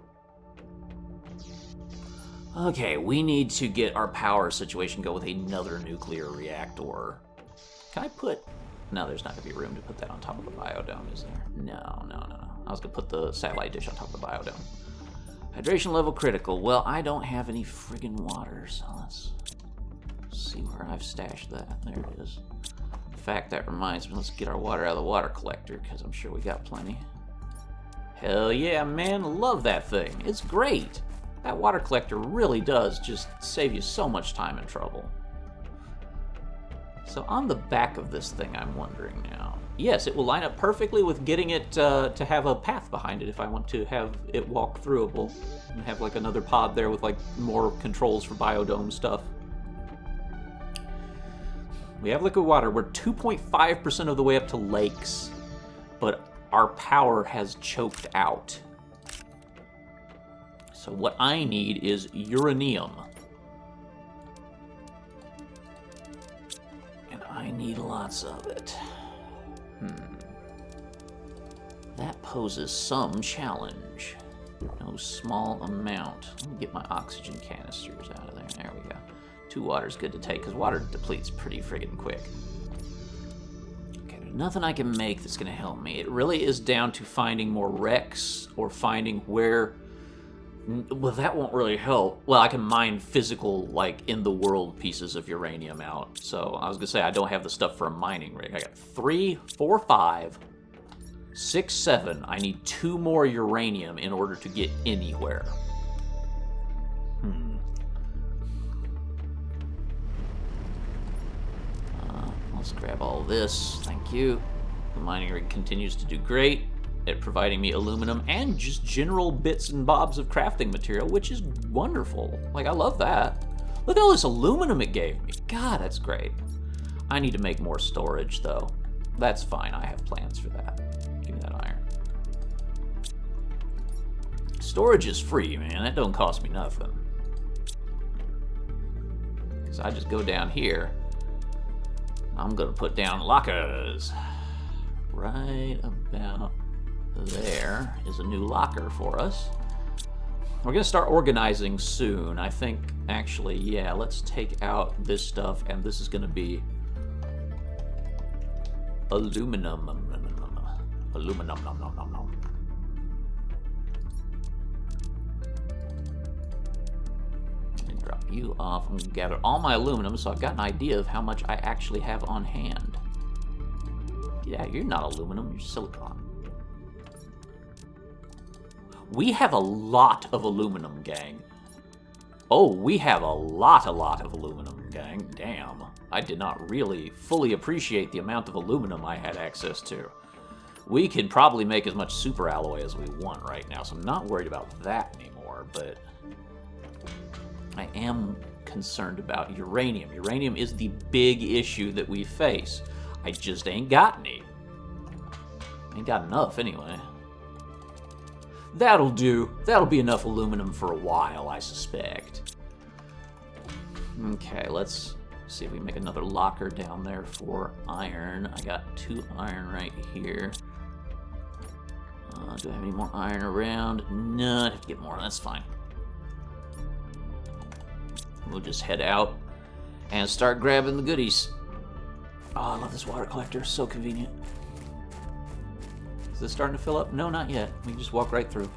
Okay, we need to get our power situation go with another nuclear reactor. Can I put... No, there's not going to be room to put that on top of the biodome, is there? No. I was going to put the satellite dish on top of the biodome. Hydration level critical. Well, I don't have any friggin' water, so let's see where I've stashed that. There it is. In fact, that reminds me, let's get our water out of the water collector, because I'm sure we got plenty. Hell yeah, man. Love that thing. It's great. That water collector really does just save you so much time and trouble. So on the back of this thing, I'm wondering now. Yes, it will line up perfectly with getting it to have a path behind it if I want to have it walk throughable. And have like another pod there with like more controls for biodome stuff. We have liquid water. We're 2.5% of the way up to lakes. But our power has choked out. So what I need is uranium. And I need lots of it. That poses some challenge. No small amount. Let me get my oxygen canisters out of there. There we go. 2 water's good to take, because water depletes pretty friggin' quick. Okay, there's nothing I can make that's going to help me. It really is down to finding more wrecks, or finding where... Well, that won't really help. Well, I can mine physical, like, in-the-world pieces of uranium out. So, I was going to say, I don't have the stuff for a mining rig. I got 3, 4, 5, 6, 7. I need 2 more uranium in order to get anywhere. Let's grab all this. Thank you. The mining rig continues to do great at providing me aluminum and just general bits and bobs of crafting material, which is wonderful. Like, I love that. Look at all this aluminum it gave me. God, that's great. I need to make more storage, though. That's fine. I have plans for that. Give me that iron. Storage is free, man. That don't cost me nothing. Because I just go down here. I'm going to put down lockers. Right about there is a new locker for us. We're going to start organizing soon. I think, actually, yeah, let's take out this stuff, and this is going to be aluminum. Aluminum. Drop you off. I'm going to gather all my aluminum, so I've got an idea of how much I actually have on hand. Yeah, you're not aluminum, you're silicon. We have a lot of aluminum, gang. Oh, we have a lot of aluminum, gang. Damn. I did not really fully appreciate the amount of aluminum I had access to. We can probably make as much super alloy as we want right now, so I'm not worried about that anymore, but I am concerned about uranium. Uranium is the big issue that we face. I just ain't got any. Ain't got enough, anyway. That'll do. That'll be enough aluminum for a while, I suspect. Okay, let's see if we can make another locker down there for iron. I got 2 iron right here. Do I have any more iron around? No, I have to get more. That's fine. We'll just head out and start grabbing the goodies. Oh, I love this water collector. So convenient. Is this starting to fill up? No, not yet. We can just walk right through.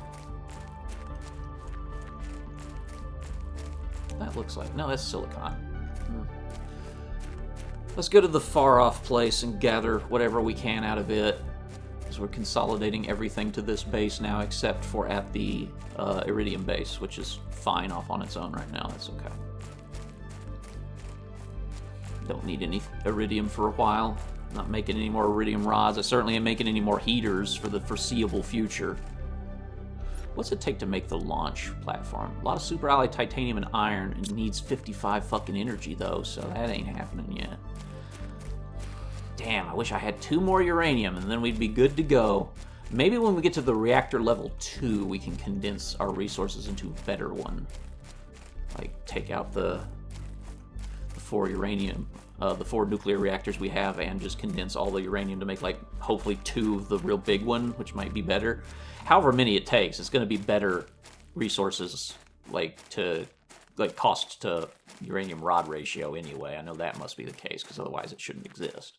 That looks like... No, that's silicon. Let's go to the far-off place and gather whatever we can out of it. Because we're consolidating everything to this base now, except for at the iridium base, which is fine off on its own right now. That's okay. Don't need any iridium for a while. Not making any more iridium rods. I certainly am making any more heaters for the foreseeable future. What's it take to make the launch platform? A lot of super alloy titanium and iron. It needs 55 fucking energy though, so that ain't happening yet. Damn, I wish I had 2 more uranium and then we'd be good to go. Maybe when we get to the reactor level 2, we can condense our resources into a better one. Like, take out the 4 uranium the 4 nuclear reactors we have and just condense all the uranium to make, like, hopefully 2 of the real big one, which might be better. However many it takes, it's going to be better resources, like, cost to uranium rod ratio anyway. I know that must be the case, because otherwise it shouldn't exist.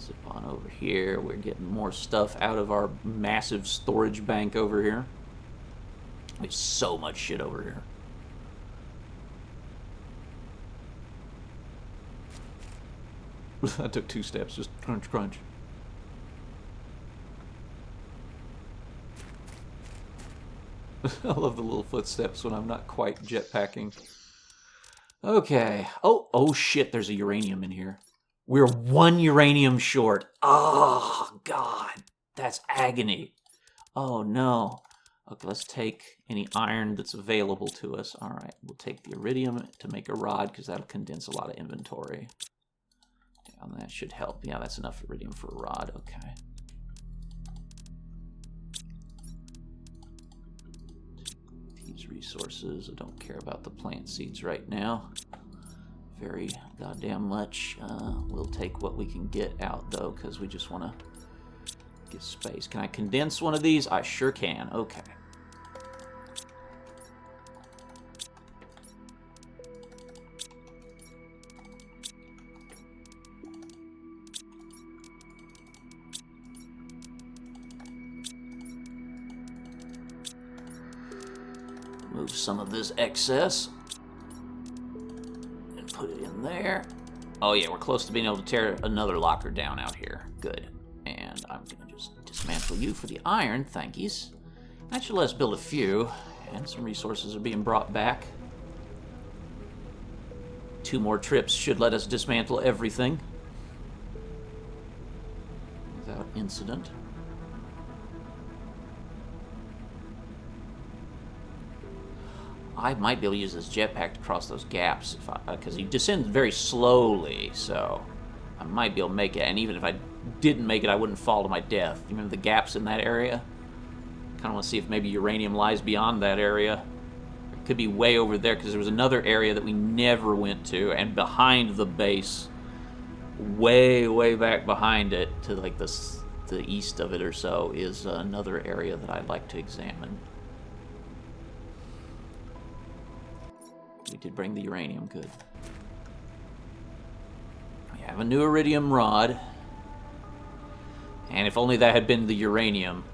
Zip on over here. We're getting more stuff out of our massive storage bank over here. There's so much shit over here. I took 2 steps, just crunch, crunch. I love the little footsteps when I'm not quite jetpacking. Okay. Oh shit, there's a uranium in here. We're 1 uranium short. Oh, God. That's agony. Oh, no. Okay, let's take any iron that's available to us. All right, we'll take the iridium to make a rod, because that'll condense a lot of inventory. Down, that should help. Yeah, that's enough iridium for a rod. Okay. These resources, I don't care about the plant seeds right now. Very goddamn much. We'll take what we can get out, though, because we just want to get space. Can I condense one of these? I sure can. Okay. Move some of this excess and put it in there. Oh yeah, we're close to being able to tear another locker down out here. Good. And I'm gonna just dismantle you for the iron, thankies. That should let us build a few, and some resources are being brought back. 2 more trips should let us dismantle everything without incident. I might be able to use this jetpack to cross those gaps, because he descends very slowly, so I might be able to make it. And even if I didn't make it, I wouldn't fall to my death. You remember the gaps in that area? Kind of want to see if maybe uranium lies beyond that area. It could be way over there, because there was another area that we never went to, and behind the base, way back behind it, to like the east of it or so, is another area that I'd like to examine. We did bring the uranium, good. We have a new iridium rod. And if only that had been the uranium,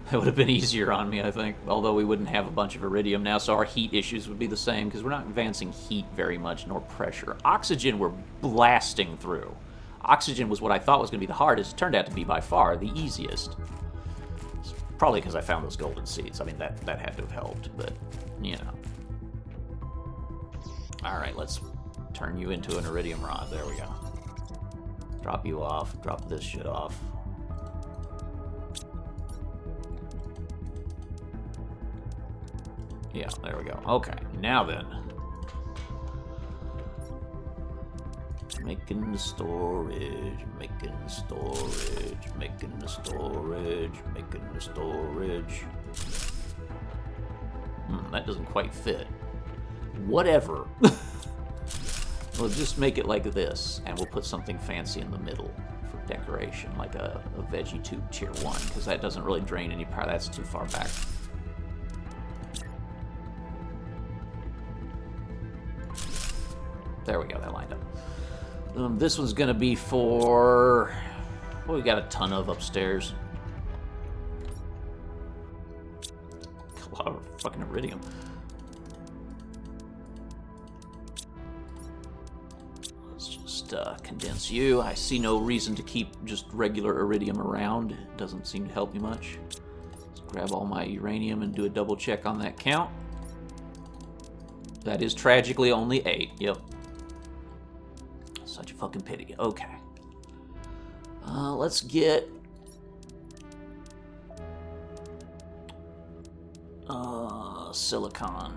it would have been easier on me, I think. Although we wouldn't have a bunch of iridium now, so our heat issues would be the same, because we're not advancing heat very much, nor pressure. Oxygen we're blasting through. Oxygen was what I thought was going to be the hardest. It turned out to be by far the easiest. It's probably because I found those golden seeds. I mean, that had to have helped, but, you know. Alright, let's turn you into an iridium rod. There we go. Drop you off. Drop this shit off. Yeah, there we go. Okay, now then. Making the storage, making the storage, making the storage, making the storage. That doesn't quite fit. Whatever. We'll just make it like this, and we'll put something fancy in the middle for decoration, like a veggie tube tier 1, because that doesn't really drain any power. That's too far back. There we go, that lined up. This one's gonna be for... Well, we got a ton of upstairs. A lot of fucking iridium. Condense you. I see no reason to keep just regular iridium around. It doesn't seem to help me much. Let's grab all my uranium and do a double check on that count. That is tragically only 8. Yep. Such a fucking pity. Okay. Let's get... silicon.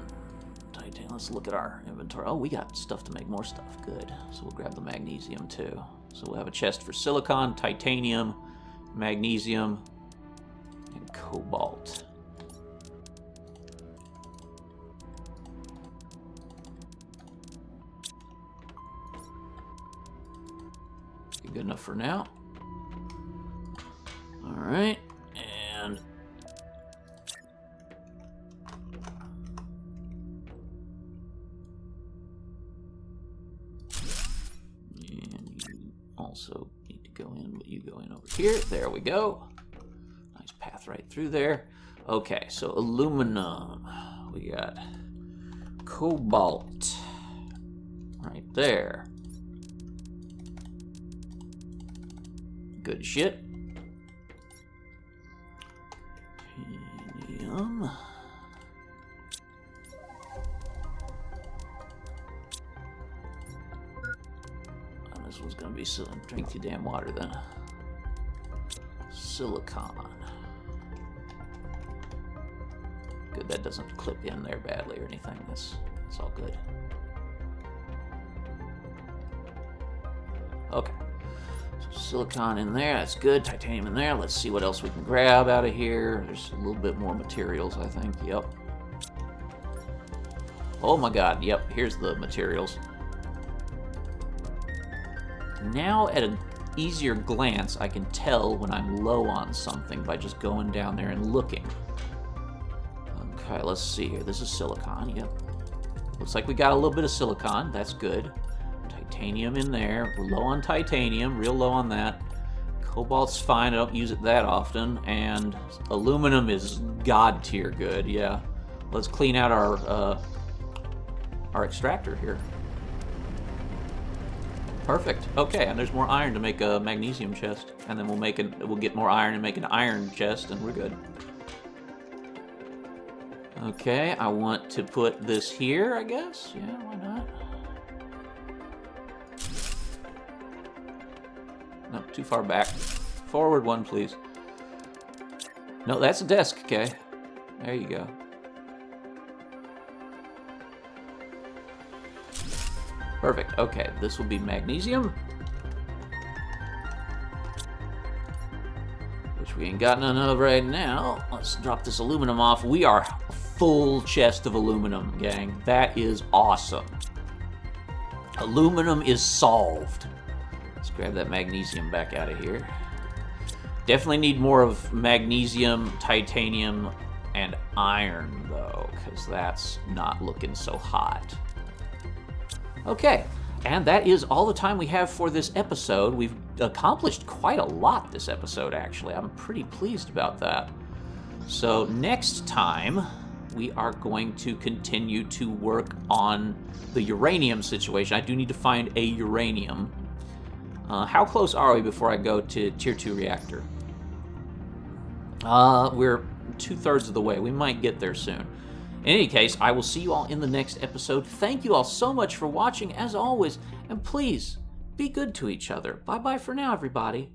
Let's look at our inventory. Oh, we got stuff to make more stuff. Good. So we'll grab the magnesium too. So we'll have a chest for silicon, titanium, magnesium, and cobalt. good enough for now. Alright, and... and you also need to go in, but you go in over here. There we go. Nice path right through there. Okay, so aluminum. We got cobalt right there. Good shit. Titanium. Oh, this one's gonna be silly. Drink your damn water then. Silicon. Good, that doesn't clip in there badly or anything. That's all good. Okay. So silicon in there, that's good. Titanium in there. Let's see what else we can grab out of here. There's a little bit more materials, I think. Yep. Oh my god, yep, here's the materials. Now, at an easier glance, I can tell when I'm low on something by just going down there and looking. Okay, let's see here. This is silicon, yep. Looks like we got a little bit of silicon. That's good. Titanium in there. We're low on titanium, real low on that. Cobalt's fine, I don't use it that often. And aluminum is god tier good, yeah. Let's clean out our extractor here. Perfect. Okay, and there's more iron to make a magnesium chest. And then we'll get more iron and make an iron chest, and we're good. Okay, I want to put this here, I guess. Yeah, why not? No, too far back. Forward one, please. No, that's a desk, okay. There you go. Perfect. Okay, this will be magnesium. Which we ain't got none of right now. Let's drop this aluminum off. We are a full chest of aluminum, gang. That is awesome. Aluminum is solved. Let's grab that magnesium back out of here. Definitely need more of magnesium, titanium, and iron, though, because that's not looking so hot. Okay, and that is all the time we have for this episode. We've accomplished quite a lot this episode, actually. I'm pretty pleased about that. So next time, we are going to continue to work on the uranium situation. I do need to find a uranium. How close are we before I go to Tier 2 reactor? We're 2/3 of the way. We might get there soon. In any case, I will see you all in the next episode. Thank you all so much for watching, as always, and please, be good to each other. Bye-bye for now, everybody.